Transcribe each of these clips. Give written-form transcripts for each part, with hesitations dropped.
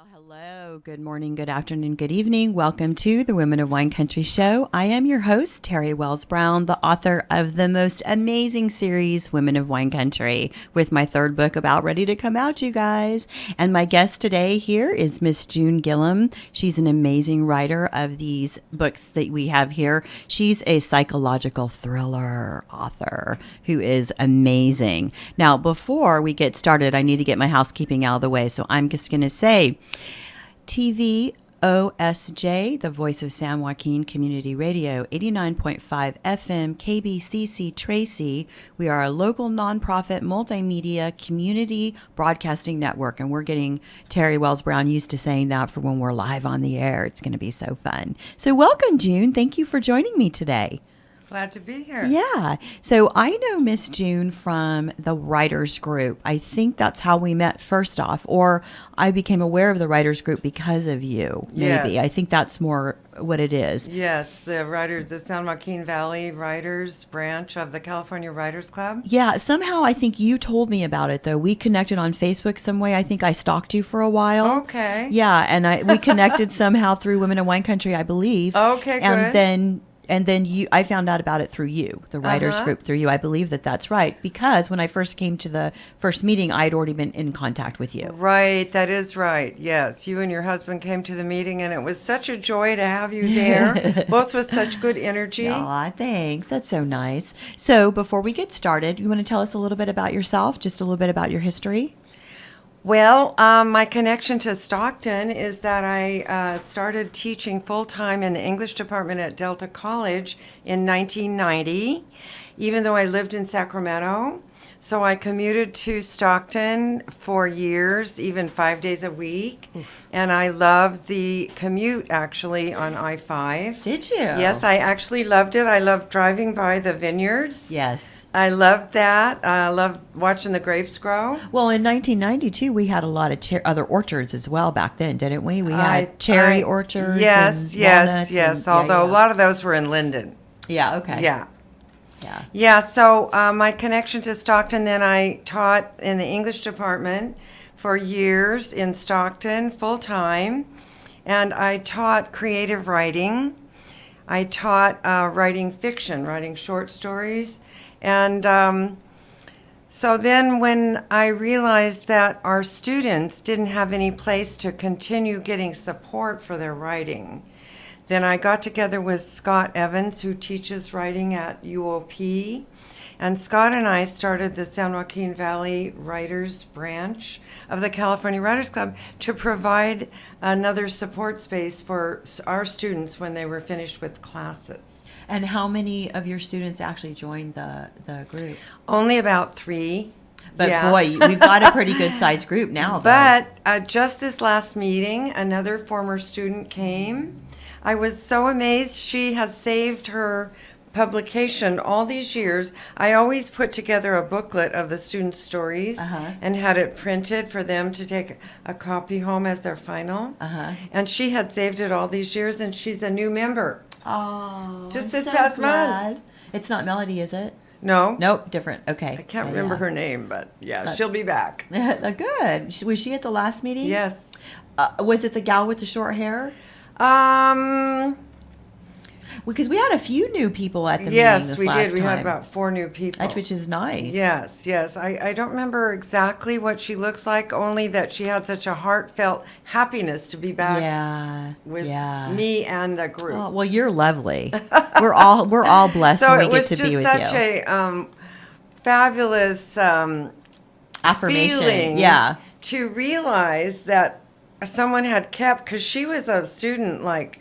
Well, hello, good morning, good afternoon, good evening. Welcome to the Women of Wine Country Show. I am your host, Terry Wells Brown, the author of the most amazing series, Women of Wine Country, with my third book about ready to come out, you guys. And my guest today here is Miss June Gilliam. She's an amazing writer of these books that we have here. She's a psychological thriller author who is amazing. Now, before we get started, I need to get my housekeeping out of the way, so I'm just going to say, TVOSJ, the voice of San Joaquin Community Radio, 89.5 FM, KBCC Tracy. We are a local nonprofit multimedia community broadcasting network, and we're getting Terry Wells Brown used to saying that for when we're live on the air. It's going to be so fun. So welcome, June. Thank you for joining me today. Glad to be here. Yeah. So I know Miss June from the writers group. I think that's how we met first off, or I became aware of the writers group because of you, maybe. Yes. I think that's more what it is. Yes, the San Joaquin Valley Writers branch of the California Writers Club. Yeah, somehow I think you told me about it, though. We connected on Facebook some way. I think I stalked you for a while. Okay. Yeah, and we connected somehow through Women in Wine Country, I believe. Okay, good. And then I found out about it through you, the writers group through you. I believe that's right, because when I first came to the first meeting, I had already been in contact with you. Right, that is right. Yes, you and your husband came to the meeting, and it was such a joy to have you there, both with such good energy. Aw, thanks. That's so nice. So before we get started, you want to tell us a little bit about yourself, just a little bit about your history? Well, my connection to Stockton is that I started teaching full-time in the English department at Delta College in 1990, even though I lived in Sacramento. So I commuted to Stockton for years, even 5 days a week. And I loved the commute, actually, on I-5. Did you? Yes, I actually loved it. I loved driving by the vineyards. Yes. I loved that. I loved watching the grapes grow. Well, in 1992, we had a lot of other orchards as well back then, didn't we? We had cherry orchards. Yes, and yes, walnuts yes. and, Although a lot of those were in Linden. Yeah, okay. Yeah. Yeah. Yeah, so my connection to Stockton, then I taught in the English department for years in Stockton, full-time, and I taught creative writing. I taught writing fiction, writing short stories, and so then when I realized that our students didn't have any place to continue getting support for their writing, then I got together with Scott Evans, who teaches writing at UOP, and Scott and I started the San Joaquin Valley Writers branch of the California Writers Club to provide another support space for our students when they were finished with classes. And how many of your students actually joined the group? Only about 3. But yeah. boy, we've got a pretty good sized group now, though. But just this last meeting, another former student came. I was so amazed. She had saved her publication all these years. I always put together a booklet of the students' stories and had it printed for them to take a copy home as their final. And she had saved it all these years, and she's a new member. Oh, Just I'm this so past glad. month. It's not Melody, is it? No. Nope, different. Okay. I can't remember her name, but yeah, she'll be back. Good. Was she at the last meeting? Yes. Was it the gal with the short hair? Because we had a few new people at the meeting this last time. Yes, we did. We had about 4 new people. Which is nice. Yes, yes. I don't remember exactly what she looks like, only that she had such a heartfelt happiness to be back with me and the group. Oh, well, you're lovely. we're all blessed when we get to be with you. So it was just such a fabulous affirmation. Feeling to realize that someone had kept, because she was a student like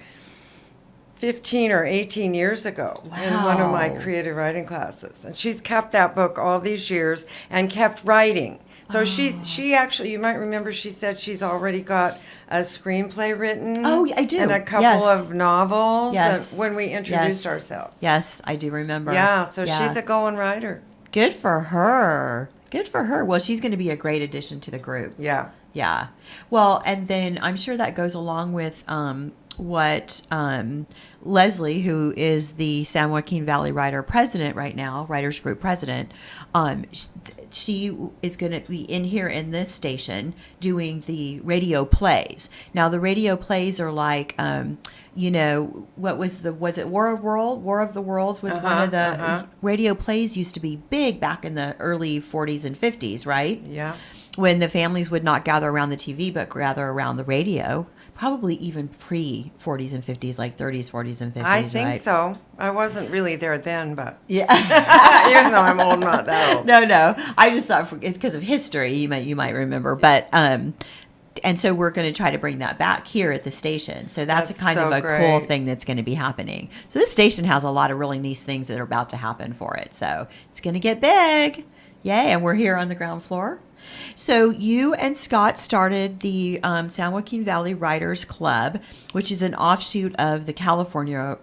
15 or 18 years ago in one of my creative writing classes. And she's kept that book all these years and kept writing. So she actually, you might remember, she said she's already got a screenplay written. Oh, I do. And a couple of novels when we introduced Yes. ourselves. Yes, I do remember. Yeah, so she's a going writer. Good for her. Good for her. Well, she's going to be a great addition to the group. Yeah. Yeah. Well, and then I'm sure that goes along with what Leslie, who is the San Joaquin Valley Writer President right now, Writers Group President, she is going to be in here in this station doing the radio plays. Now, the radio plays are like, what was it War of the Worlds was one of the radio plays used to be big back in the early 40s and 50s, right? Yeah. When the families would not gather around the TV, but gather around the radio. Probably even pre-40s and 50s, like 30s, 40s, and 50s, I think right? so. I wasn't really there then, but Yeah. even though I'm old, not that old. No. I just thought it's because of history. You might remember, but and so we're going to try to bring that back here at the station. So that's a kind so of a great. cool thing that's going to be happening. So this station has a lot of really nice things that are about to happen for it. So it's going to get big. Yay. And we're here on the ground floor. So you and Scott started the San Joaquin Valley Writers Club, which is an offshoot of the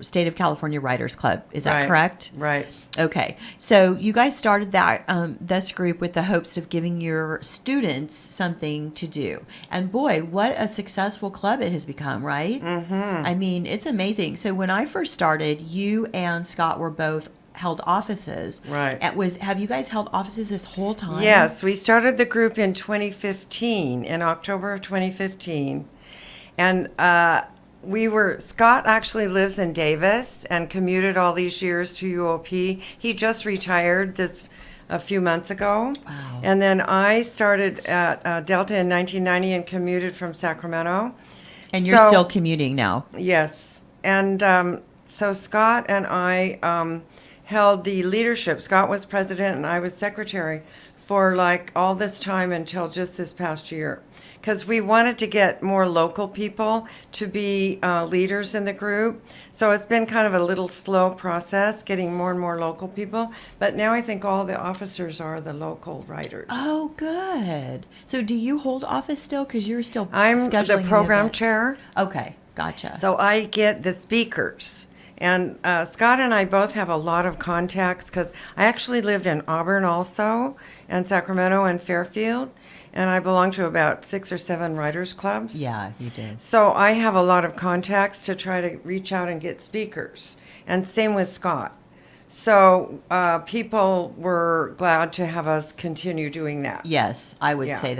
State of California Writers Club. Is that correct? Right. Okay. So you guys started this group with the hopes of giving your students something to do. And boy, what a successful club it has become, right? Mm-hmm. I mean, it's amazing. So when I first started, you and Scott were both held offices. Right. Have you guys held offices this whole time? Yes, we started the group in 2015, in October of 2015. And Scott actually lives in Davis and commuted all these years to UOP. He just retired a few months ago. Wow. And then I started at Delta in 1990 and commuted from Sacramento. And you're still commuting now? Yes. And so Scott and I held the leadership. Scott was president and I was secretary for like all this time until just this past year. Because we wanted to get more local people to be leaders in the group. So it's been kind of a little slow process getting more and more local people. But now I think all the officers are the local writers. Oh, good. So do you hold office still? Because you're still I'm scheduling the program events. chair. Okay, gotcha. So I get the speakers. And Scott and I both have a lot of contacts because I actually lived in Auburn also, and Sacramento and Fairfield, and I belong to about 6 or 7 writers clubs. Yeah, you did. So I have a lot of contacts to try to reach out and get speakers, and same with Scott. So people were glad to have us continue doing that. Yes, I would Yeah. say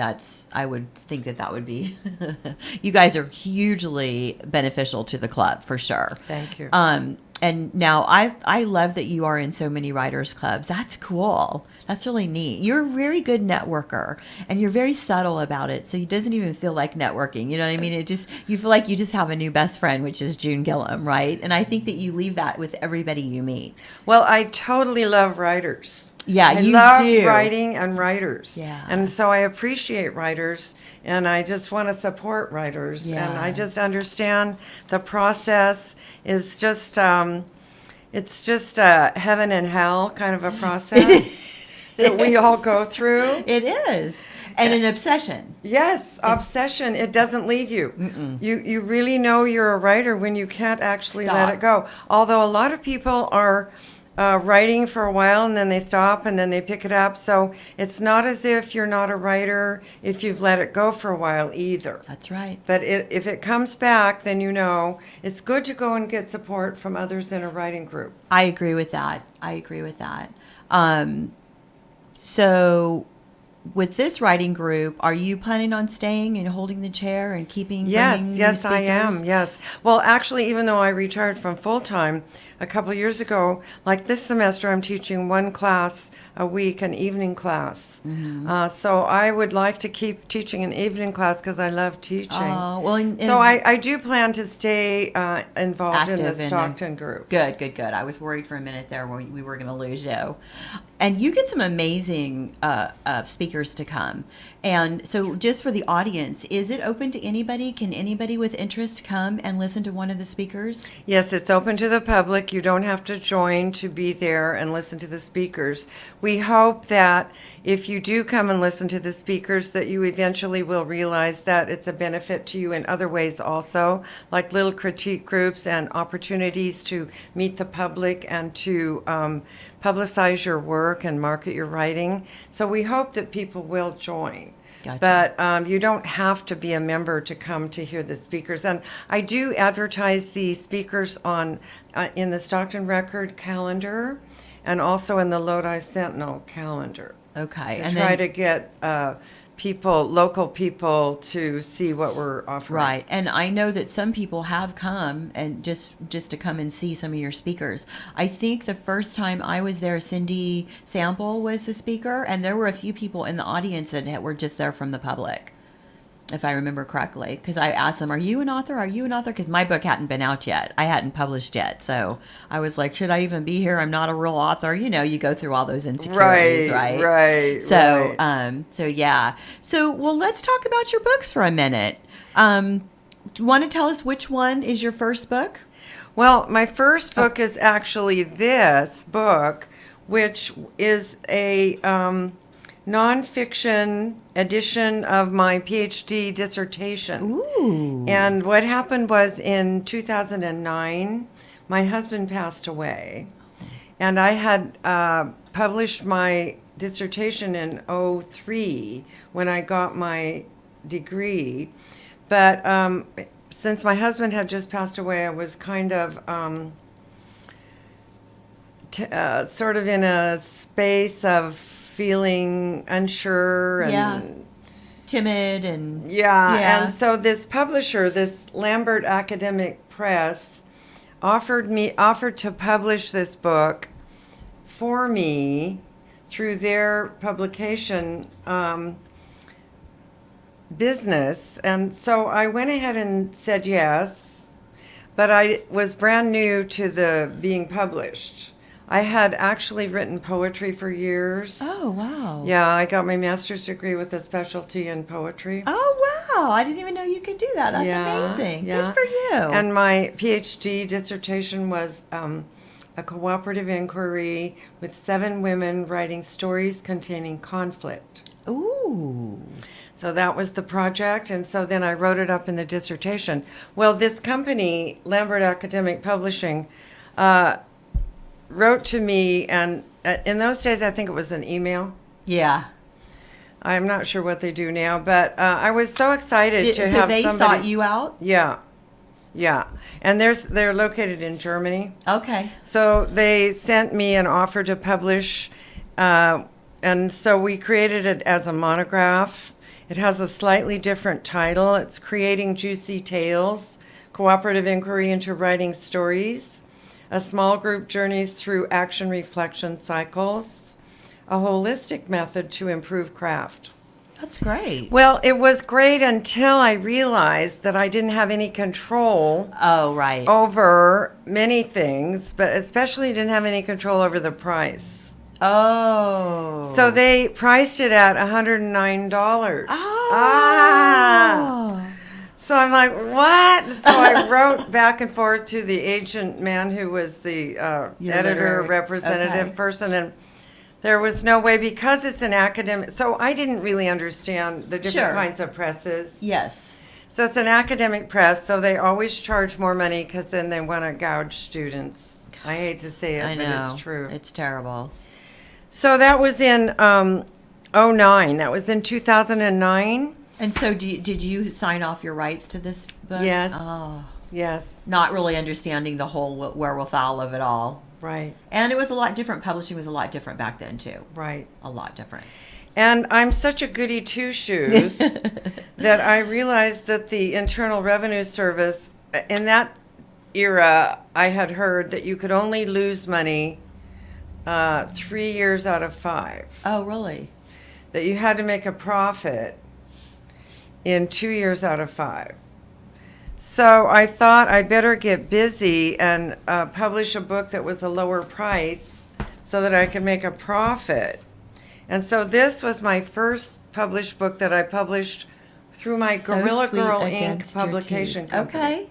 I would think that would be, you guys are hugely beneficial to the club for sure. Thank you. And now I love that you are in so many writers clubs. That's cool. That's really neat. You're a very good networker and you're very subtle about it. So it doesn't even feel like networking. You know what I mean? You feel like you just have a new best friend, which is June Gilliam, right? And I think that you leave that with everybody you meet. Well, I totally love writers. Yeah, I love do. writing and writers. Yeah. And so I appreciate writers and I just want to support writers. Yeah. And I just understand the process is just, it's just heaven and hell kind of a process that we all go through. It is. And an obsession. Yes, obsession. It doesn't leave you. You really know you're a writer when you can't actually let Stop. it go. Although a lot of people are writing for a while and then they stop and then they pick it up. So it's not as if you're not a writer if you've let it go for a while either. That's right. But if it comes back, then you know it's good to go and get support from others in a writing group. I agree with that. So with this writing group, are you planning on staying and holding the chair and keeping bringing new Yes, I am. speakers? Yes. Well, actually, even though I retired from full-time a couple years ago, like this semester, I'm teaching one class a week, an evening class. So I would like to keep teaching an evening class because I love teaching. Well, So I do plan to stay involved in Active the in Stockton group. Good. I was worried for a minute there when we were going to lose you. And you get some amazing speakers to come. And so just for the audience, is it open to anybody? Can anybody with interest come and listen to one of the speakers? Yes, it's open to the public. You don't have to join to be there and listen to the speakers. We hope that if you do come and listen to the speakers, that you eventually will realize that it's a benefit to you in other ways also, like little critique groups and opportunities to meet the public and to publicize your work and market your writing. So we hope that people will join. Gotcha. But you don't have to be a member to come to hear the speakers. And I do advertise the speakers on in the Stockton Record calendar and also in the Lodi Sentinel calendar. Okay. To And try then, to get local people to see what we're offering. right. And I know that some people have come and just to come and see some of your speakers. I think the first time I was there, Cindy Sample was the speaker, and there were a few people in the audience that were just there from the public, if I remember correctly. Because I asked them, "Are you an author? Are you an author?" Because my book hadn't been out yet. I hadn't published yet. So I was like, should I even be here? I'm not a real author. You know, you go through all those insecurities, right? Right. So, so yeah. So, well, let's talk about your books for a minute. Do you want to tell us which one is your first book? Well, my first book is actually this book, which is a nonfiction edition of my PhD dissertation. Ooh. And what happened was in 2009, my husband passed away. And I had published my dissertation in '03 when I got my degree. But since my husband had just passed away, I was kind of sort of in a space of feeling unsure and timid and and so this publisher, this Lambert Academic Press, offered to publish this book for me through their publication business. And so I went ahead and said yes, but I was brand new to the being published. I had actually written poetry for years. Oh, wow. Yeah, I got my master's degree with a specialty in poetry. Oh, wow. I didn't even know you could do that. That's amazing. Good for you. And my PhD dissertation was a cooperative inquiry with 7 women writing stories containing conflict. Ooh. So that was the project, and so then I wrote it up in the dissertation. Well, this company, Lambert Academic Publishing, wrote to me, and in those days I think it was an email. Yeah. I'm not sure what they do now, but I was so excited to have so they somebody. sought you out? Yeah, and they're located in Germany. Okay. So they sent me an offer to publish, and so we created it as a monograph. It has a slightly different title. It's Creating Juicy Tales, Cooperative Inquiry into Writing Stories. A small group journeys through action reflection cycles, a holistic method to improve craft. That's great. Well, it was great until I realized that I didn't have any control over many things, but especially didn't have any control over the price. Oh. So they priced it at $109. Oh. So I'm like, what? So I wrote back and forth to the agent man who was the editor, representative person, and there was no way, because it's an academic. So I didn't really understand the different kinds of presses. Yes. So it's an academic press, so they always charge more money because then they want to gouge students. I hate to say it, but it's true. It's terrible. So that was in '09. That was in 2009. And so did you sign off your rights to this book? Yes. Oh. Yes. Not really understanding the whole wherewithal of it all. Right. And it was a lot different. Publishing was a lot different back then, too. Right. A lot different. And I'm such a goody two-shoes that I realized that the Internal Revenue Service, in that era, I had heard that you could only lose money 3 years out of 5. Oh, really? That you had to make a profit in 2 years out of 5. So I thought I better get busy and publish a book that was a lower price so that I could make a profit. And so this was my first published book that I published through my Gorilla Girl Inc. publication company. Okay.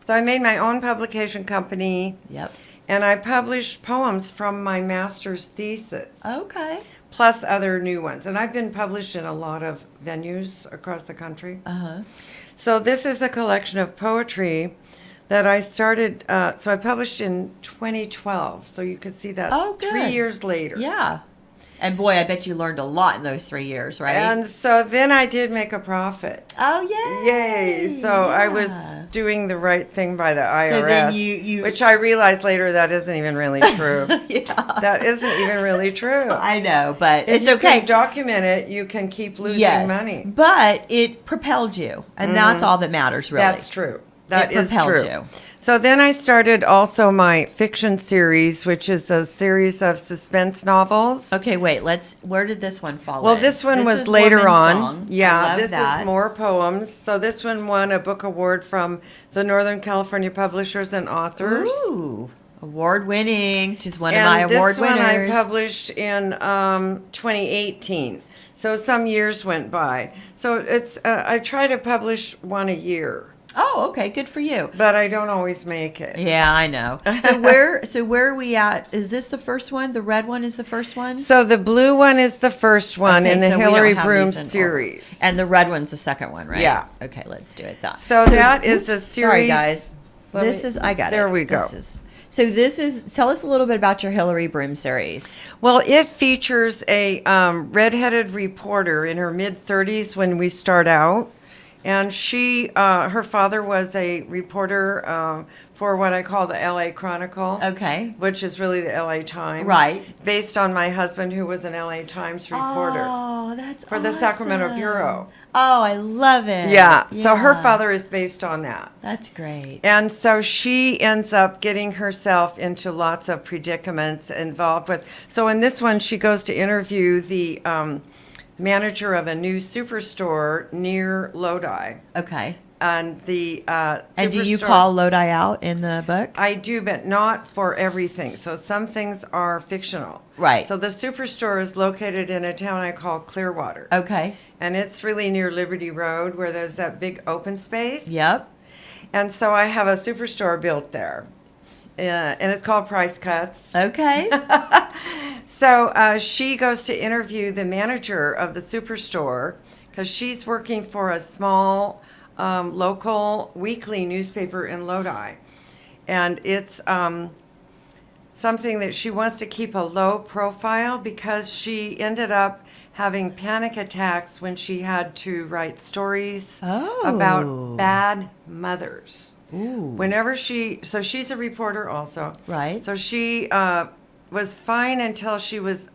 So I made my own publication company. Yep. And I published poems from my master's thesis. Okay. Plus other new ones. And I've been published in a lot of venues across the country. Uh-huh. So this is a collection of poetry that I started, so I published in 2012. So you could see that 3 years later. Yeah. And boy, I bet you learned a lot in those 3 years, right? And so then I did make a profit. Oh, yay. Yay. So I was doing the right thing by the IRS. So then you which I realized later that isn't even really true. Yeah. That isn't even really true. I know, but If it's you okay. can document it, you can keep losing money. But it propelled you, and that's all that matters, really. That's true. That is propelled true. you. So then I started also my fiction series, which is a series of suspense novels. Okay, wait. Where did this one fall Well, in? this one was is later Woman's on. Song. Yeah, I love this that. is more poems. So this one won a book award from the Northern California Publishers and Authors. Ooh, award-winning. She's one of And my award this one I winners. published in 2018. So some years went by. So it's I try to publish one a year, Oh, okay. Good for you. but I don't always make it. Yeah, I know. So where are we at? Is this the first one? The red one is the first one? So the blue one is the first one Okay, in the so we Hillary don't have Broom these in order. series. And the red one's the second one, right? Yeah. Okay, let's do it. That. So that is a Sorry, series- guys. Let This me- is I got it. there we go. This is tell us a little bit about your Hillary Broom series. Well, it features a redheaded reporter in her mid-30s when we start out. And her father was a reporter for what I call the LA Chronicle. Okay. Which is really the LA Times. Right. Based on my husband, who was an LA Times reporter Oh, that's for the Sacramento Bureau. Oh, I love it. Yeah. So her father is based on that. That's great. And so she ends up getting herself into lots of predicaments involved with. So in this one, she goes to interview the manager of a new superstore near Lodi. Okay. And the And do you superstore- call Lodi out in the book? I do, but not for everything. So some things are fictional. Right. So the superstore is located in a town I call Clearwater. Okay. And it's really near Liberty Road where there's that big open space. Yep. And so I have a superstore built there. And it's called Price Cuts. Okay. So she goes to interview the manager of the superstore because she's working for a small local weekly newspaper in Lodi. And it's something that she wants to keep a low profile because she ended up having panic attacks when she had to write stories about bad mothers. Ooh. So she's a reporter also. Right. So she was fine until she was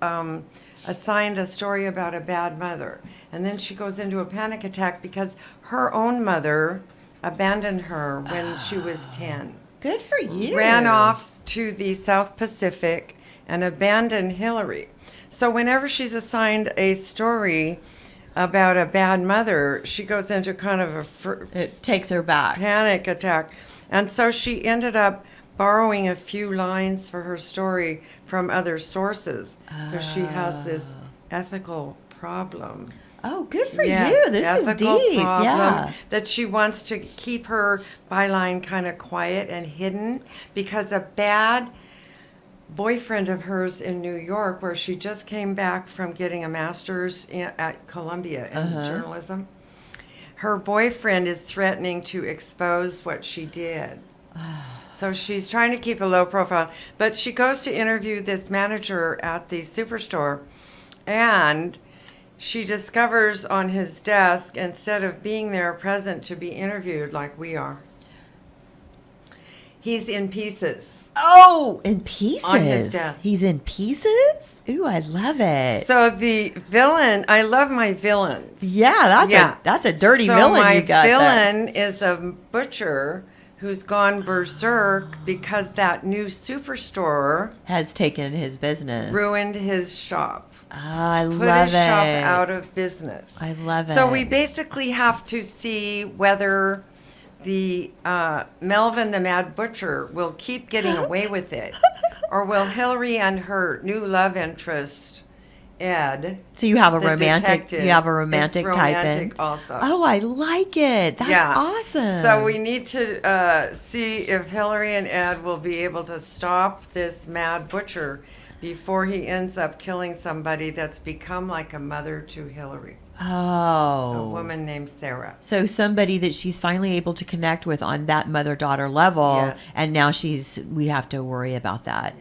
assigned a story about a bad mother. And then she goes into a panic attack because her own mother abandoned her when she was 10. Good for you. Ran off to the South Pacific and abandoned Hillary. So whenever she's assigned a story about a bad mother, she goes into kind of It takes her back. panic attack. And so she ended up borrowing a few lines for her story from other sources. So she has this ethical problem. Oh, good for Yes, you. This is ethical deep. problem Yeah. that she wants to keep her byline kind of quiet and hidden because a bad boyfriend of hers in New York, where she just came back from getting a master's at Columbia in journalism, her boyfriend is threatening to expose what she did. So she's trying to keep a low profile. But she goes to interview this manager at the superstore, and she discovers on his desk, instead of being there present to be interviewed like we are, he's in pieces. Oh, in pieces. On his desk. He's in pieces? Ooh, I love it. So the villain, I love my villains. Yeah, that's a dirty So villain my you got there. villain is a butcher who's gone berserk because that new superstore Has taken his business. ruined his shop. Oh, I Put love his it. shop out of business. I love it. So we basically have to see whether the Melvin the Mad Butcher will keep getting away with it, or will Hillary and her new love interest, Ed, So you have a the romantic. detective, You have a romantic it's type in. romantic also. Oh, I like it. That's Yeah. awesome. So we need to see if Hillary and Ed will be able to stop this mad butcher before he ends up killing somebody that's become like a mother to Hillary, Oh. a woman named Sarah. So somebody that she's finally able to connect with on that mother-daughter level, Yes. and now we have to worry about that.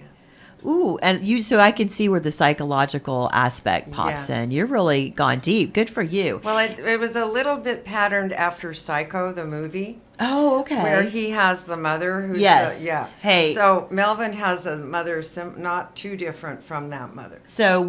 Ooh, and so I can see where the psychological aspect pops Yes. in. You're really gone deep. Good for you. Well, it was a little bit patterned after Psycho, the movie. Oh, okay. Where he has the mother who's Yes. yeah. Hey. So Melvin has a mother not too different from that mother. So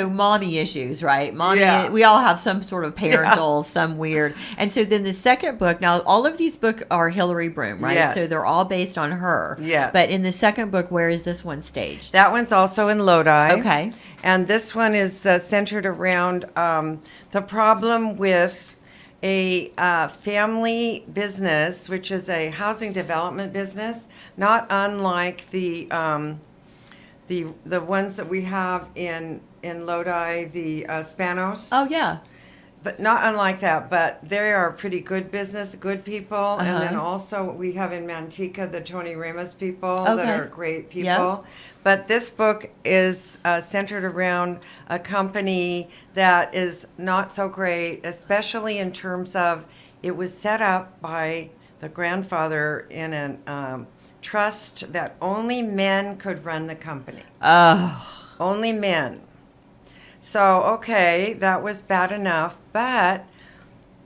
mommy issues, right? Mommy, Yeah. we all have some sort of parental, some weird. And so then the second book, now all of these books are Hillary Broom, right? Yes. So they're all based on her. Yes. But in the second book, where is this one staged? That one's also in Lodi. Okay. And this one is centered around the problem with a family business, which is a housing development business, not unlike the ones that we have in Lodi, the Spanos. Oh, yeah. But not unlike that, but they are pretty good business, good people. And then Uh-huh. also we have in Manteca the Tony Ramos people Okay. that are great people. Yep. But this book is centered around a company that is not so great, especially in terms of it was set up by the grandfather in a trust that only men could run the company. Oh. Only men. So, okay, that was bad enough, but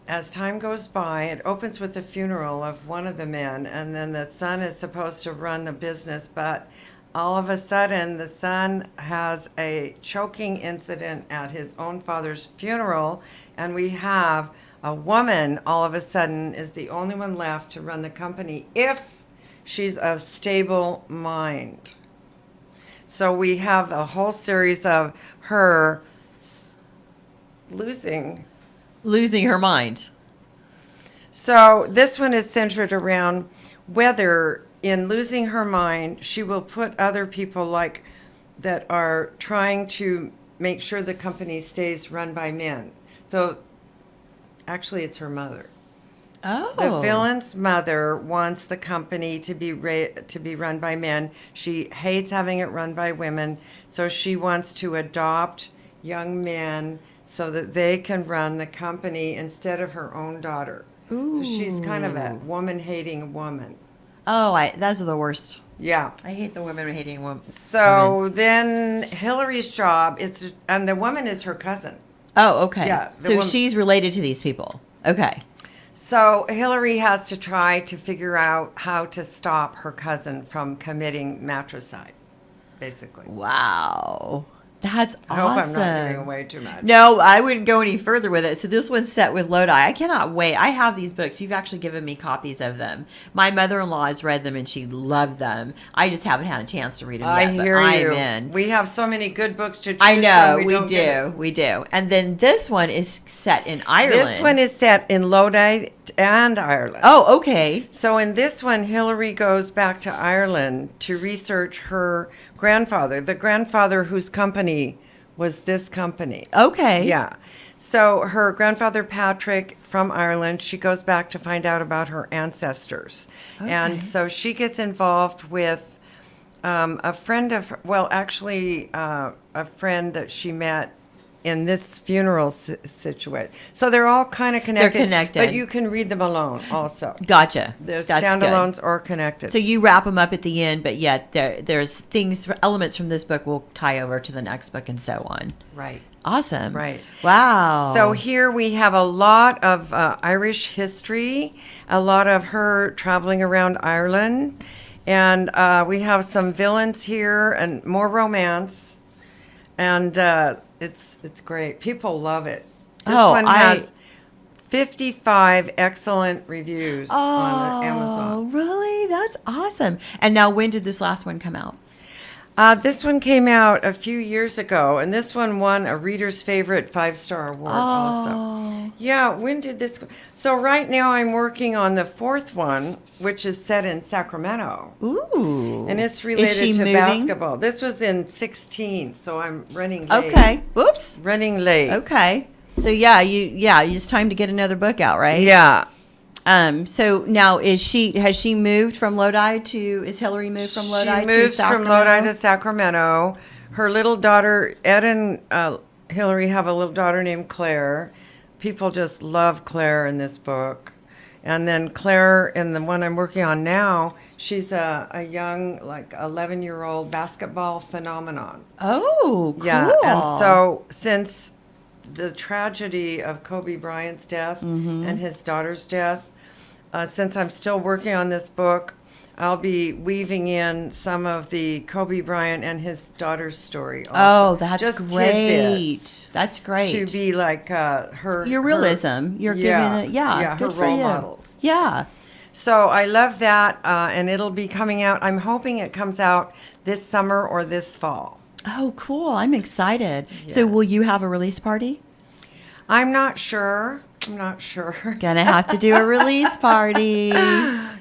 as time goes by, it opens with the funeral of one of the men, and then the son is supposed to run the business, but all of a sudden, the son has a choking incident at his own father's funeral, and we have a woman, all of a sudden, is the only one left to run the company if she's of stable mind. So we have a whole series of her losing. Losing her mind. So this one is centered around whether in losing her mind, she will put other people like that are trying to make sure the company stays run by men. So actually it's her mother. Oh. The villain's mother wants the company to be run by men. She hates having it run by women, so she wants to adopt young men so that they can run the company instead of her own daughter. Ooh. So she's kind of a woman-hating woman. Oh, those are the worst. Yeah. I hate the women hating women. So then Hillary's job, and the woman is her cousin. Oh, okay. Yeah, the So woman- she's related to these people. Okay. So Hillary has to try to figure out how to stop her cousin from committing matricide, basically. Wow. That's I hope awesome. I'm not giving away too much. No, I wouldn't go any further with it. So this one's set with Lodi. I cannot wait. I have these books. You've actually given me copies of them. My mother-in-law has read them and she loved them. I just haven't had a chance to read them I yet. hear but you. I'm in. We have so many good books to choose I know from. we don't get it. do. And then this one is set in Ireland. This one is set in Lodi and Ireland. Oh, okay. So in this one, Hillary goes back to Ireland to research her grandfather, the grandfather whose company was this company. Okay. Yeah. So her grandfather Patrick from Ireland, she goes back to find out about her ancestors. Okay. And so she gets involved with a friend of, a friend that she met in this funeral situation. So they're all kind of connected. They're connected. But you can read them alone also. Gotcha. There's That's standalones good. or connected. So you wrap them up at the end, but yet there's elements from this book will tie over to the next book and so on. Right. Awesome. Right. Wow. So here we have a lot of Irish history, a lot of her traveling around Ireland, and we have some villains here and more romance, and it's great. People love it. This one has 55 excellent reviews on Amazon. Oh, really? That's awesome. And now when did this last one come out? This one came out a few years ago, and this one won a Reader's Favorite 5-star award also. Yeah, when did this go? So right now I'm working on the fourth one, which is set in Sacramento. Ooh. And it's Is related she to moving? basketball. This was in 16, so I'm running late. Okay. Whoops. Running late. Okay. So it's time to get another book out, right? Yeah. So now has she moved from Lodi to Hillary moved from Lodi to She moves from Sacramento? Lodi to Sacramento. Her little daughter, Ed and Hillary have a little daughter named Claire. People just love Claire in this book. And then Claire, in the one I'm working on now, she's a young, like 11-year-old basketball phenomenon. Oh, cool. Yeah, and so since the tragedy of Kobe Bryant's death and his daughter's death, since I'm still working on this book, I'll be weaving in some of the Kobe Bryant and his daughter's story. Also. Oh, that's Just great. tidbits That's great. to be like your realism. You're giving it, her good for role you. models. Yeah. So I love that, and it'll be coming out. I'm hoping it comes out this summer or this fall. Oh, cool. I'm excited. So will you have a release party? I'm not sure. Gonna have to do a release party.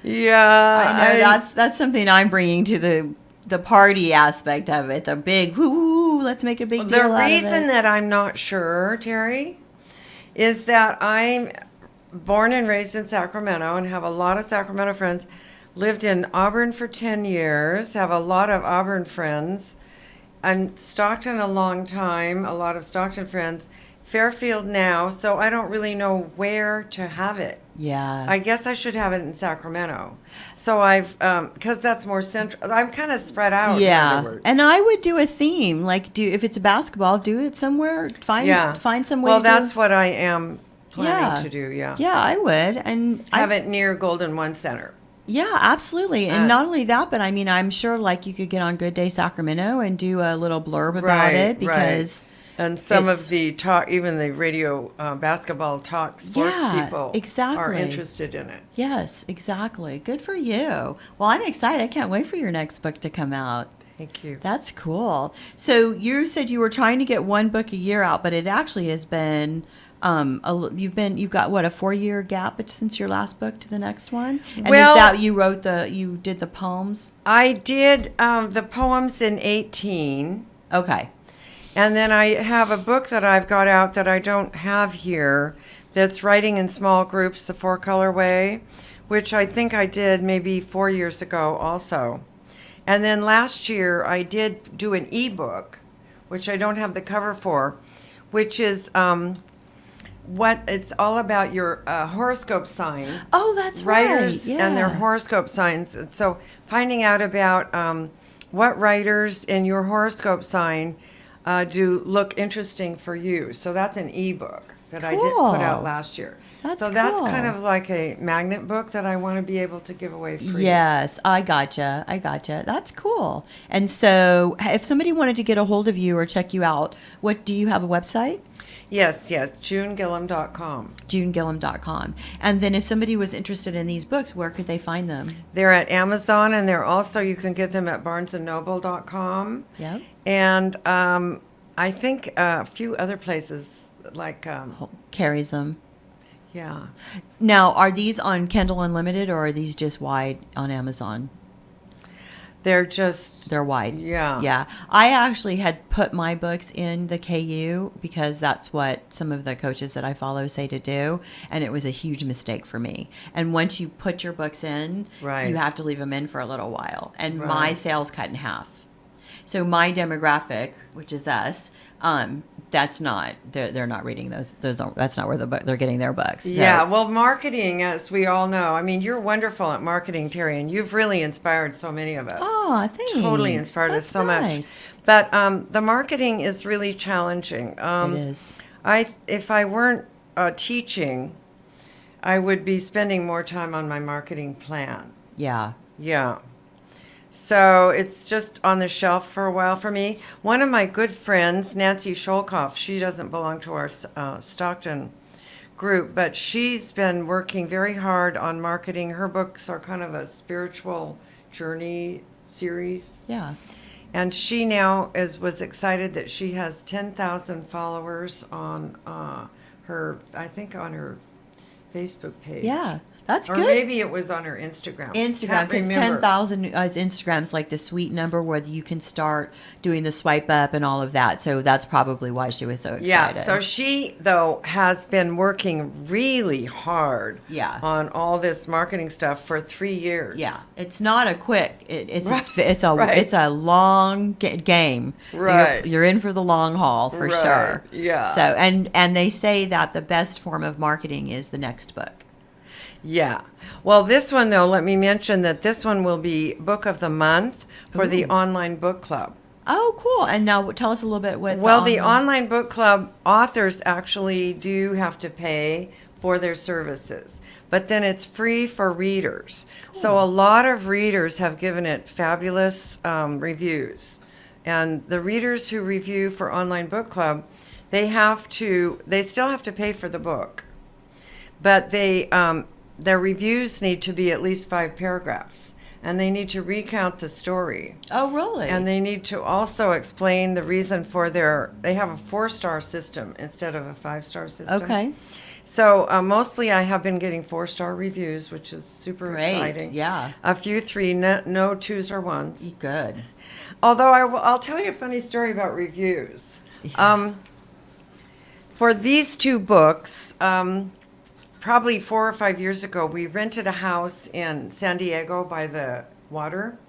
Yeah, I know that's something I'm bringing to the party aspect of it. The big whoo, let's make a big deal The out of reason it. that I'm not sure, Terry, is that I'm born and raised in Sacramento and have a lot of Sacramento friends. Lived in Auburn for 10 years, have a lot of Auburn friends. I'm Stockton a long time, a lot of Stockton friends. Fairfield now, so I don't really know where to have it. Yeah. I guess I should have it in Sacramento. So I've, because that's more central. I'm kind of spread out. In other words. And I would do a theme, like if it's a basketball, do it somewhere. Find some way. Well, to that's do. what I am planning to do. Yeah. Yeah, I would, and Have it near Golden One Center. Yeah, absolutely. And not only that, but I mean, I'm sure like you could get on Good Day Sacramento and do a little blurb about it because. And some of the talk, even the radio basketball talk sports people are interested in it. Yes, exactly. Good for you. Well, I'm excited. I can't wait for your next book to come out. Thank you. That's cool. So you said you were trying to get one book a year out, but it actually has been you've got what, a 4-year gap since your last book to the next one? And is that you did the poems? I did the poems in 2018. Okay. And then I have a book that I've got out that I don't have here that's Writing in Small Groups, the 4-Color Way, which I think I did maybe 4 years ago also. And then last year I did do an ebook, which I don't have the cover for, which is what it's all about your horoscope sign. Oh, that's writers right. Yeah. and their horoscope signs. And so finding out about what writers in your horoscope sign do look interesting for you. So that's an ebook that I did put out last year. That's kind of like a magnet book that I want to be able to give away free. Yes, I gotcha. That's cool. And so if somebody wanted to get a hold of you or check you out, do you have a website? Yes, JuneGilliam.com. JuneGilliam.com. And then if somebody was interested in these books, where could they find them? They're at Amazon, and they're also, you can get them at BarnesandNoble.com. Yep. And I think a few other places like carries them. Yeah. Now, are these on Kindle Unlimited or are these just wide on Amazon? They're wide. Yeah. Yeah. I actually had put my books in the KU because that's what some of the coaches that I follow say to do. And it was a huge mistake for me. And once you put your books in, you have to leave them in for a little while. And my sales cut in half. So my demographic, which is us, that's not, they're not reading those that's not where they're getting their books. So. Yeah, well, marketing, as we all know, I mean, you're wonderful at marketing, Terry, and you've really inspired so many of us. Oh, thanks. Totally inspired us so much. But the marketing is really challenging. It is. If I weren't teaching, I would be spending more time on my marketing plan. Yeah. Yeah. So it's just on the shelf for a while for me. One of my good friends, Nancy Sholkoff, she doesn't belong to our Stockton group, but she's been working very hard on marketing. Her books are kind of a spiritual journey series. Yeah. And she now was excited that she has 10,000 followers on her Facebook page. Yeah. That's good. Or maybe it was on her Instagram. Because 10,000 Instagram's like the sweet number where you can start doing the swipe up and all of that. So that's probably why she was so excited. Yeah. So she, though, has been working really hard on all this marketing stuff for 3 years. Yeah. It's not a quick. It's a long game. Right. You're in for the long haul for sure. Yeah. So and they say that the best form of marketing is the next book. Yeah. Well, this one, though, let me mention that this one will be Book of the Month for the online book club. Oh, cool. And now tell us a little bit what Well, the online book club authors actually do have to pay for their services, but then it's free for readers. Cool. So a lot of readers have given it fabulous reviews. And the readers who review for online book club, they still have to pay for the book, but their reviews need to be at least 5 paragraphs, and they need to recount the story. Oh, really? And they need to also explain the reason for they have a 4-star system instead of a 5-star system. Okay. So mostly I have been getting 4-star reviews, which is super Great. exciting. Yeah. A few 3, no 2s or 1s. Good. Although I'll tell you a funny story about reviews. Yeah. For these 2 books, probably 4 or 5 years ago, we rented a house in San Diego by the water,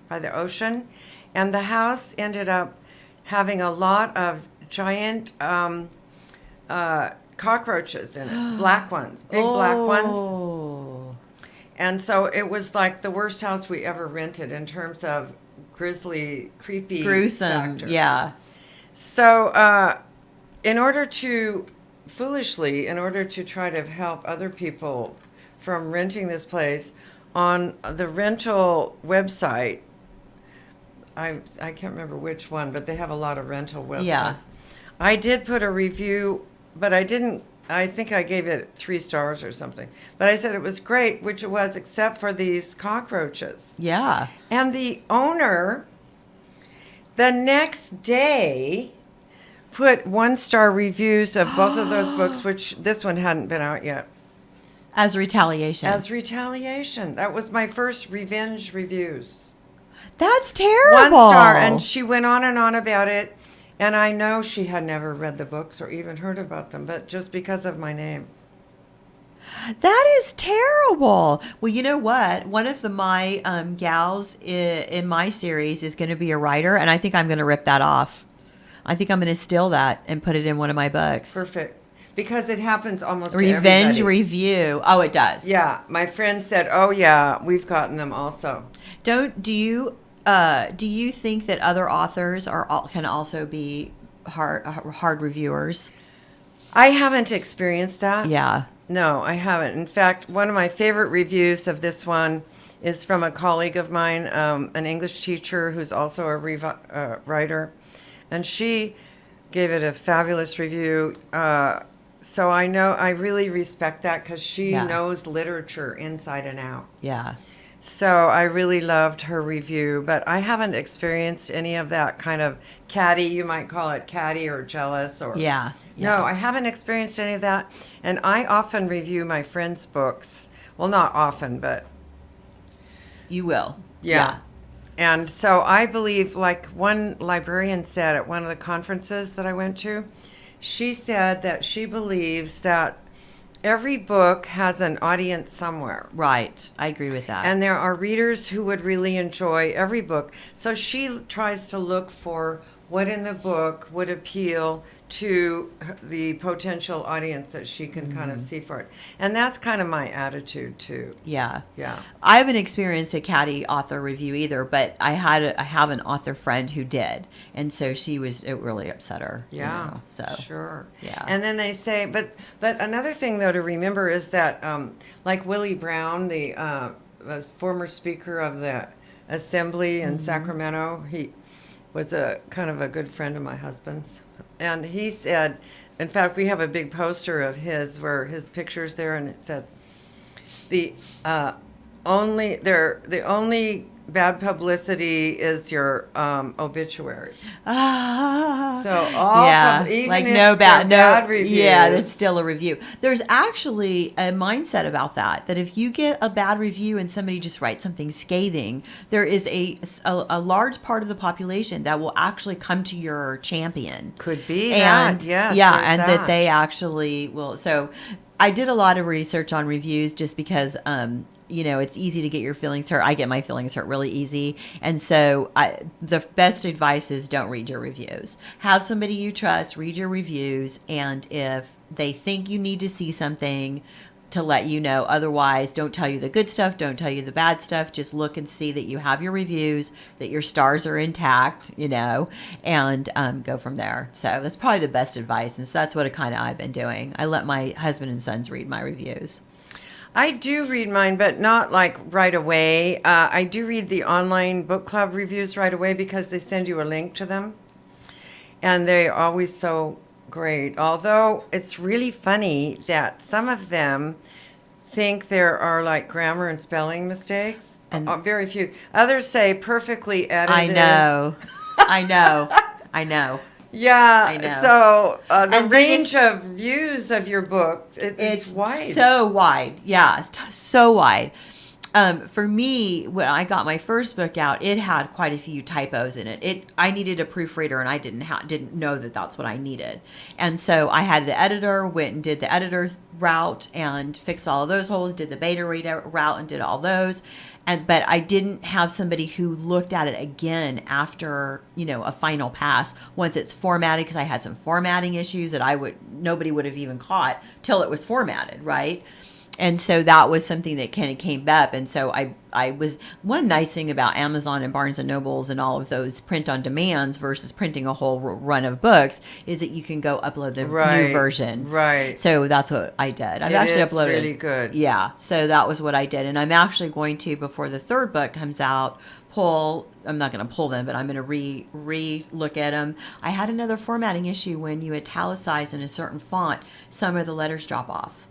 by the ocean, and the house ended up having a lot of giant cockroaches in it, black ones, big black ones. And so it was like the worst house we ever rented in terms of grisly, creepy, gruesome factor. Yeah. So in order to try to help other people from renting this place, on the rental website, I can't remember which one, but they have a lot of rental websites. Yeah. I did put a review, but I think I gave it 3 stars or something. But I said it was great, which it was, except for these cockroaches. Yeah. And the owner, the next day, put 1-star reviews of both of those books, which this one hadn't been out yet. As retaliation. That was my first revenge reviews. That's terrible. 1 star, and she went on about it, and I know she had never read the books or even heard about them, but just because of my name. That is terrible. Well, you know what? One of my gals in my series is going to be a writer, and I think I'm going to rip that off. I think I'm going to steal that and put it in one of my books. Perfect. Because it happens almost to Revenge everybody. Review. Oh, it does. Yeah. My friend said, oh, yeah, we've gotten them also. Do you think that other authors can also be hard reviewers? I haven't experienced that. Yeah. No, I haven't. In fact, one of my favorite reviews of this one is from a colleague of mine, an English teacher who's also a writer. And she gave it a fabulous review. So I really respect that because she knows literature inside and out. Yeah. So I really loved her review, but I haven't experienced any of that kind of catty, you might call it catty or jealous or. Yeah. No, I haven't experienced any of that. And I often review my friends' books. Well, not often, but. You will. Yeah. And so I believe, like one librarian said at one of the conferences that I went to, she said that she believes that every book has an audience somewhere. Right. I agree with that. And there are readers who would really enjoy every book. So she tries to look for what in the book would appeal to the potential audience that she can kind of see for it. And that's kind of my attitude too. Yeah. Yeah. I haven't experienced a catty author review either, but I have an author friend who did. And so it really upset her. Yeah. You know, so sure. Yeah. And then they say, but another thing though to remember is that like Willie Brown, the former speaker of the assembly in Sacramento, he was a kind of a good friend of my husband's. And he said, in fact, we have a big poster of his where his picture's there, and it said, the only bad publicity is your obituary. So even like if no bad reviews, yeah, there's still a review. There's actually a mindset about that if you get a bad review and somebody just writes something scathing, there is a large part of the population that will actually come to your champion. Could be and that, yes, and that they actually will. So I did a lot of research on reviews just because it's easy to get your feelings hurt. I get my feelings hurt really easy. And so the best advice is don't read your reviews. Have somebody you trust read your reviews. And if they think you need to see something, to let you know. Otherwise, don't tell you the good stuff, don't tell you the bad stuff. Just look and see that you have your reviews, that your stars are intact, and go from there. So that's probably the best advice. And so that's what I've been doing. I let my husband and sons read my reviews. I do read mine, but not like right away. I do read the online book club reviews right away because they send you a link to them. And they're always so great. Although it's really funny that some of them think there are like grammar and spelling mistakes. And very few. Others say perfectly edited. I know. Yeah. I know. So the range of views of your book, it's wide. So wide. Yeah, so wide. For me, when I got my first book out, it had quite a few typos in it. I needed a proofreader, and I didn't know that that's what I needed. And so I had the editor, went and did the editor route and fixed all of those holes, did the beta reader route and did all those. But I didn't have somebody who looked at it again after, a final pass once it's formatted, because I had some formatting issues that nobody would have even caught till it was formatted, right? And so that was something that kind of came up. And so I was, one nice thing about Amazon and Barnes and Nobles and all of those print on demands versus printing a whole run of books is that you can go upload the new version. Right. So that's what I did. I've actually uploaded. Really good. Yeah. So that was what I did. And I'm actually going to, before the third book comes out, I'm not going to pull them, but I'm going to re-look at them. I had another formatting issue when you italicize in a certain font, some of the letters drop off.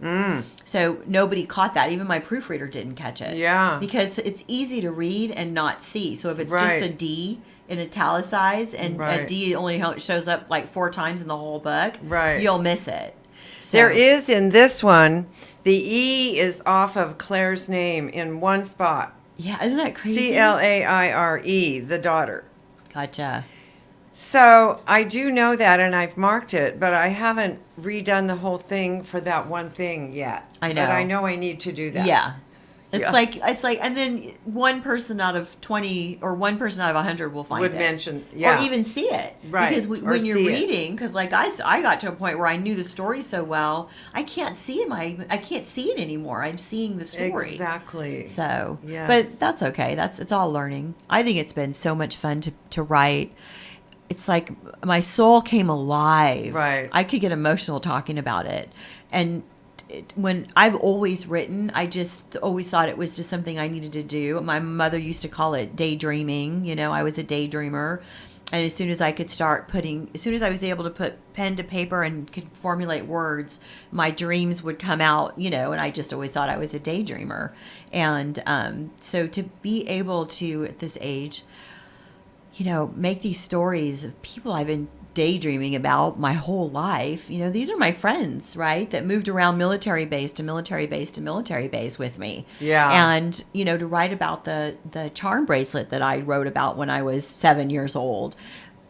So nobody caught that. Even my proofreader didn't catch it. Yeah. Because it's easy to read and not see. So if it's just a D in italicize and a D only shows up like 4 times in the whole book, you'll miss it. So. There is in this one, the E is off of Claire's name in one spot. Yeah, isn't that crazy? Claire, the daughter. Gotcha. So I do know that, and I've marked it, but I haven't redone the whole thing for that one thing yet. I know. But I know I need to do that. Yeah. It's like, and then one person out of 20 or one person out of 100 will find it. Would mention, or even see it, right? Because when you're reading, because like I got to a point where I knew the story so well, I can't see it anymore. I'm seeing the story exactly. So, but that's okay. It's all learning. I think it's been so much fun to write. It's like my soul came alive. Right. I could get emotional talking about it, and. When I've always written, I just always thought it was just something I needed to do. My mother used to call it daydreaming. I was a daydreamer. And as soon as I was able to put pen to paper and could formulate words, my dreams would come out, and I just always thought I was a daydreamer. And so to be able to, at this age, make these stories of people I've been daydreaming about my whole life. These are my friends, right? That moved around military base to military base to military base with me. Yeah. And, to write about the charm bracelet that I wrote about when I was 7 years old.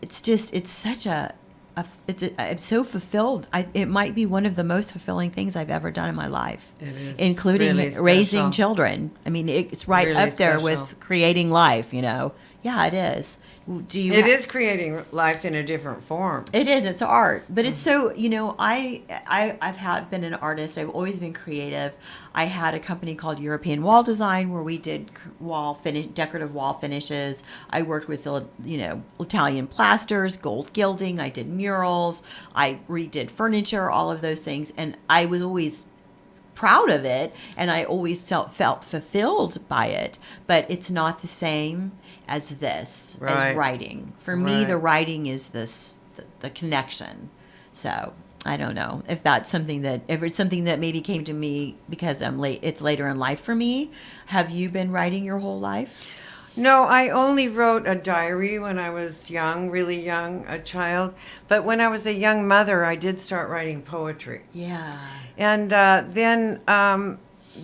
It's such I'm so fulfilled. It might be one of the most fulfilling things I've ever done in my life. It is. Including really raising children. I mean, it's right really up there special. with creating life, Yeah, it is. It is creating life in a different form. It is. It's art, but it's so. I've been an artist. I've always been creative. I had a company called European Wall Design where we did decorative wall finishes. I worked with Italian plasters, gold gilding. I did murals. I redid furniture. All of those things, and I was always proud of it, and I always felt fulfilled by it. But it's not the same as this, as writing. For me, the writing is the connection. So I don't know if it's something that maybe came to me because it's later in life for me. Have you been writing your whole life? No, I only wrote a diary when I was young, really young, a child. But when I was a young mother, I did start writing poetry. Yeah. And then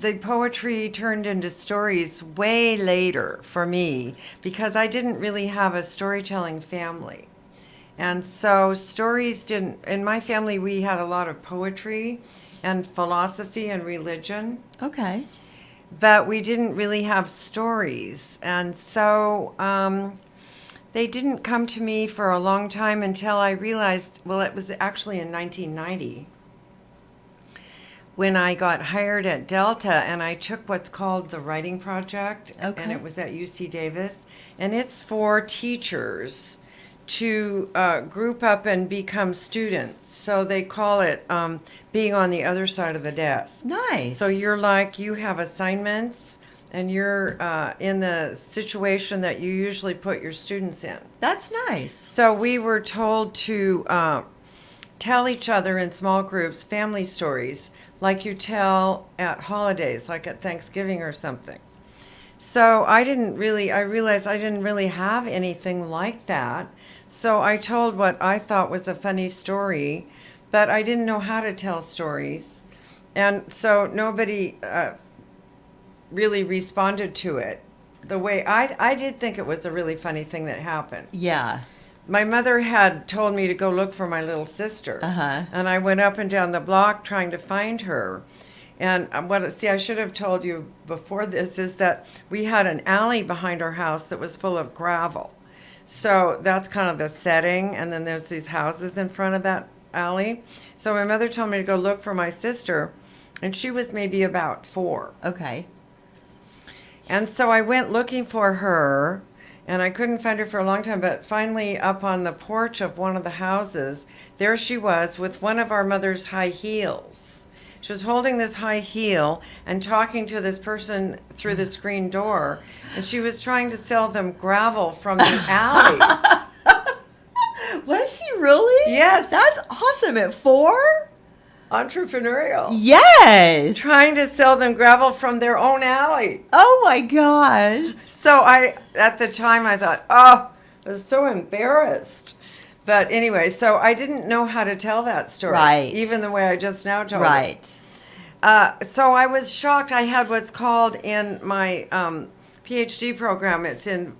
the poetry turned into stories way later for me because I didn't really have a storytelling family. And so stories in my family, we had a lot of poetry and philosophy and religion. Okay. But we didn't really have stories. And so they didn't come to me for a long time until I realized, it was actually in 1990. when I got hired at Delta, and I took what's called the Writing Project, Okay. and it was at UC Davis, and it's for teachers to group up and become students. So they call it being on the other side of the desk. Nice. So you have assignments, and you're in the situation that you usually put your students in. That's nice. So we were told to tell each other in small groups family stories like you tell at holidays, like at Thanksgiving or something. So I realized I didn't really have anything like that. So I told what I thought was a funny story, but I didn't know how to tell stories. And so nobody really responded to it the way I did think it was a really funny thing that happened. Yeah. My mother had told me to go look for my little sister. Uh-huh. And I went up and down the block trying to find her. And I should have told you before this, is that we had an alley behind our house that was full of gravel. So that's kind of the setting. And then there's these houses in front of that alley. So my mother told me to go look for my sister, and she was maybe about 4. Okay. And so I went looking for her, and I couldn't find her for a long time, but finally up on the porch of one of the houses, there she was with one of our mother's high heels. She was holding this high heel and talking to this person through the screen door, and she was trying to sell them gravel from the alley. Was she really? Yes. That's awesome. At 4? Entrepreneurial. Yes. Trying to sell them gravel from their own alley. Oh my gosh. So at the time, I thought, I was so embarrassed. But anyway, so I didn't know how to tell that story. Right. Even the way I just now told Right. it. So I was shocked. I had what's called in my PhD program, it's in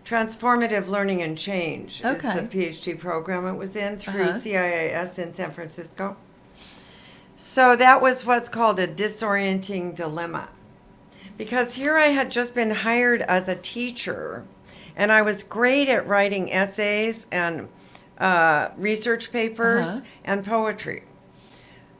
Transformative Learning and Change. Okay. Is the PhD program it was in through CIAS in San Francisco. So that was what's called a disorienting dilemma. Because here I had just been hired as a teacher, and I was great at writing essays and research papers and poetry.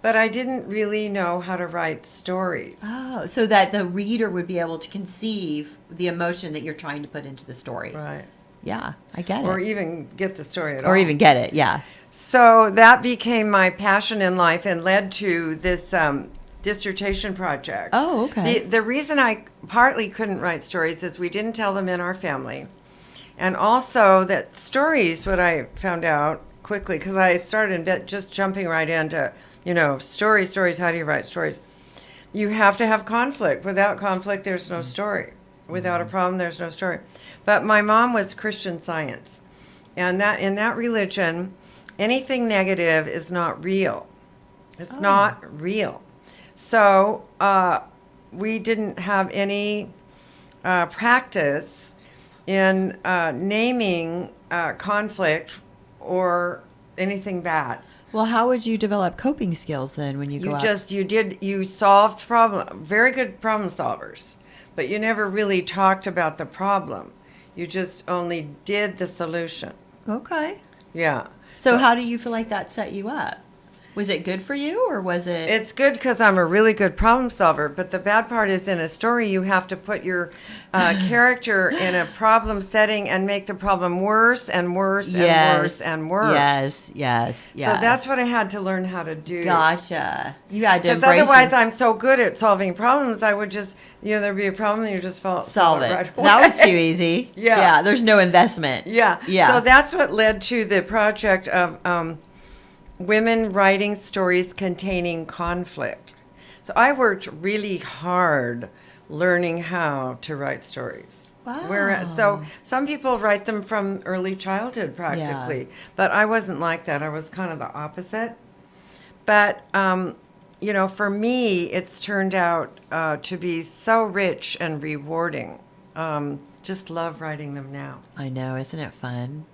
But I didn't really know how to write stories. Oh, so that the reader would be able to conceive the emotion that you're trying to put into the story. Right. Yeah, I get it. Or even get the story at all. Or even get it, yeah. So that became my passion in life and led to this dissertation project. Oh, okay. The reason I partly couldn't write stories is we didn't tell them in our family. And also that stories, what I found out quickly, because I started just jumping right into, stories, how do you write stories? You have to have conflict. Without conflict, there's no story. Without a problem, there's no story. But my mom was Christian Science. And that in that religion, anything negative is not real. It's not real. So we didn't have any practice in naming conflict or anything bad. Well, how would you develop coping skills then when you go out? You solved very good problem solvers, but you never really talked about the problem. You just only did the solution. Okay. Yeah. So how do you feel like that set you up? Was it good for you, or was it? It's good because I'm a really good problem solver, but the bad part is in a story you have to put your character in a problem setting and make the problem worse and worse and worse and worse. Yes. So that's what I had to learn how to do. Gotcha. You had to Because embrace otherwise I'm so good at solving problems, I would just, there'd be a problem and you just solve it. Right away. That was too easy. Yeah. There's no investment. Yeah. Yeah. So that's what led to the project of women writing stories containing conflict. So I worked really hard learning how to write stories. Wow. So some people write them from early childhood practically, but I wasn't like that. I was kind of the opposite. But, for me, it's turned out to be so rich and rewarding. Just love writing them now. I know, isn't it fun?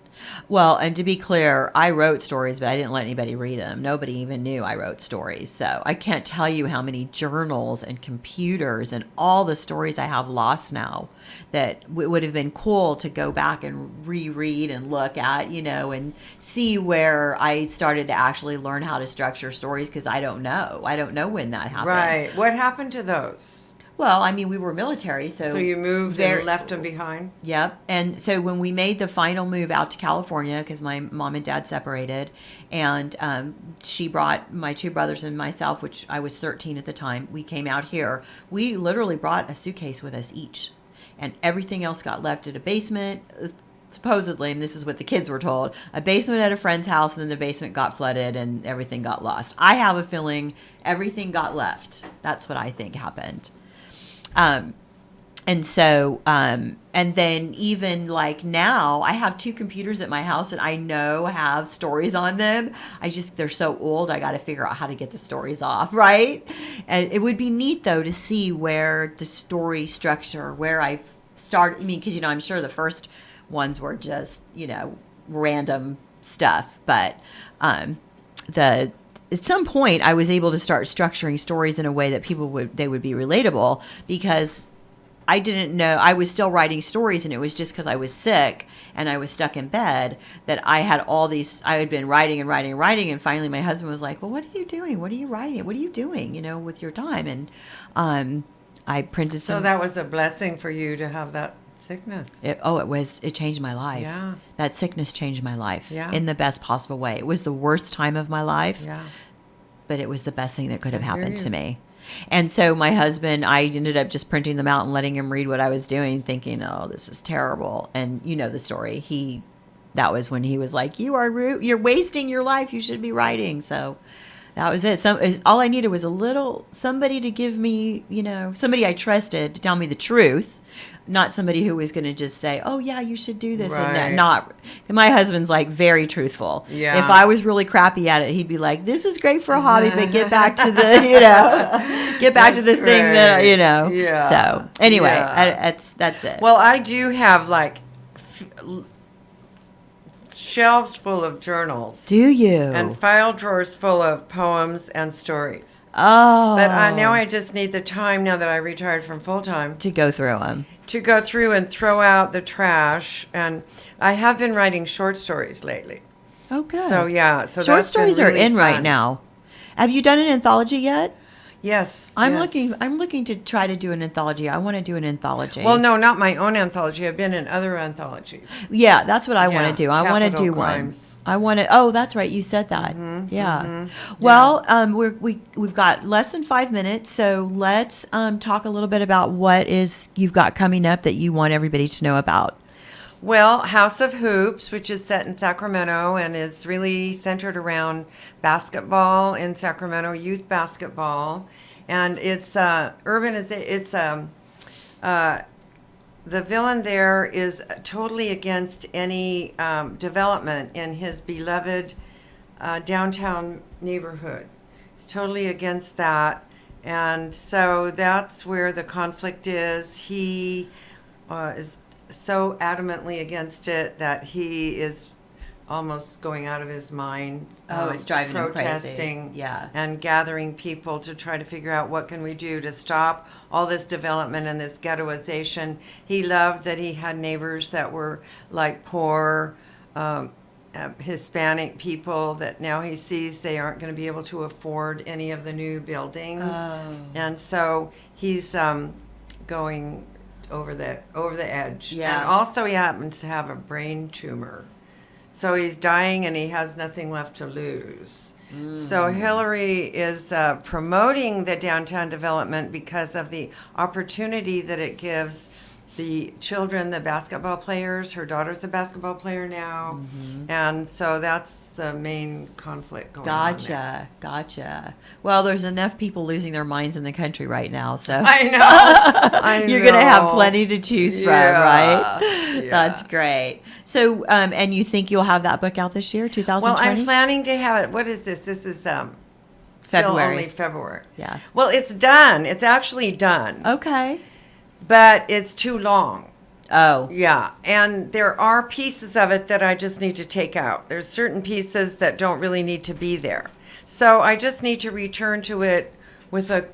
Well, and to be clear, I wrote stories, but I didn't let anybody read them. Nobody even knew I wrote stories. So I can't tell you how many journals and computers and all the stories I have lost now that would have been cool to go back and reread and look at, and see where I started to actually learn how to structure stories, because I don't know. I don't know when that happened. Right. What happened to those? Well, I mean, we were military, so you moved and left them behind? Yep. And so when we made the final move out to California, because my mom and dad separated, and she brought my two brothers and myself, which I was 13 at the time, we came out here. We literally brought a suitcase with us each, and everything else got left at a basement. Supposedly, and this is what the kids were told, a basement at a friend's house, and then the basement got flooded and everything got lost. I have a feeling everything got left. That's what I think happened. And so, and then even like now, I have 2 computers at my house and I know have stories on them. They're so old, I got to figure out how to get the stories off, right? And it would be neat though to see where the story structure, where I started. I mean, because, I'm sure the first ones were just, random stuff, but, at some point I was able to start structuring stories in a way that they would be relatable, because I didn't know, I was still writing stories, and it was just because I was sick and I was stuck in bed that I had all these, I had been writing and writing and writing. And finally my husband was like, well, what are you doing? What are you writing? What are you doing, with your time? And I printed some. So that was a blessing for you to have that sickness. It changed my life. Yeah. That sickness changed my life in the best possible way. It was the worst time of my life. Yeah. But it was the best thing that could have happened to me. And so my husband, I ended up just printing them out and letting him read what I was doing, thinking, oh, this is terrible. And you know the story. That was when he was like, you're wasting your life. You should be writing. So that was it. All I needed was somebody to give me, somebody I trusted to tell me the truth. Not somebody who was going to just say, oh, yeah, you should do this. Right. And my husband's like very truthful. Yeah. If I was really crappy at it, he'd be like, this is great for a hobby, but get back to the, thing that, Yeah. So anyway, that's it. Well, I do have shelves full of journals. Do you? And file drawers full of poems and stories. Oh. But now I just need the time, now that I retired from full-time, to go through them. to go through and throw out the trash. And I have been writing short stories lately. Oh, good. So, yeah. So short that's stories been really are in fun. right now. Have you done an anthology yet? Yes. I'm yes. looking to try to do an anthology. I want to do an anthology. Well, no, not my own anthology. I've been in other anthologies. Yeah, that's what I want Yeah, to do. I want to Capital do Crimes. one. I want to. Oh, that's right. You said that. Yeah. Well, we've got less than 5 minutes, so let's talk a little bit about what you've got coming up that you want everybody to know about. Well, House of Hoops, which is set in Sacramento and is really centered around basketball in Sacramento, youth basketball, and it's the villain there is totally against any development in his beloved downtown neighborhood. He's totally against that. And so that's where the conflict is. He is so adamantly against it that he is almost going out of his mind. It's driving him crazy. Protesting, Yeah. and gathering people to try to figure out what can we do to stop all this development and this ghettoization. He loved that he had neighbors that were like poor Hispanic people that now he sees they aren't going to be able to afford any of the new buildings. And so he's going over the edge. Yeah. And also he happens to have a brain tumor. So he's dying and he has nothing left to lose. So Hillary is promoting the downtown development because of the opportunity that it gives the children, the basketball players. Her daughter's a basketball player now. And so that's the main conflict going on there. Gotcha. Well, there's enough people losing their minds in the country right now, so I know. You're going to have plenty to choose from, right? Yeah. That's great. So, and you think you'll have that book out this year, 2020? Well, I'm planning to have it. What is this? This is still February. only February. Yeah. Well, it's done. It's actually done. Okay. But it's too long. Oh. Yeah, and there are pieces of it that I just need to take out. There's certain pieces that don't really need to be there. So I just need to return to it with a,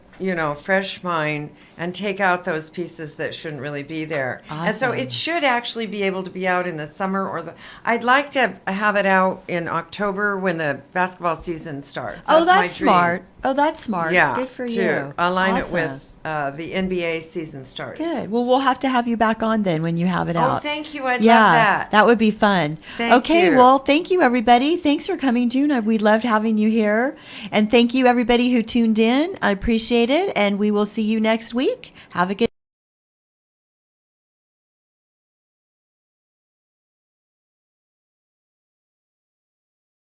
fresh mind and take out those pieces that shouldn't really be there. And so Awesome. it should actually be able to be out in the summer I'd like to have it out in October when the basketball season starts. Oh, my that's dream. smart. Oh, that's smart. Yeah, Good for to you. align Awesome. it with the NBA season start. Good. Well, we'll have to have you back on then when you have it Oh, out. thank you. I'd Yeah, love that. that would be fun. Thank Okay, you. well, thank you, everybody. Thanks for coming, June. We loved having you here. And thank you, everybody who tuned in. I appreciate it. And we will see you next week. Have a good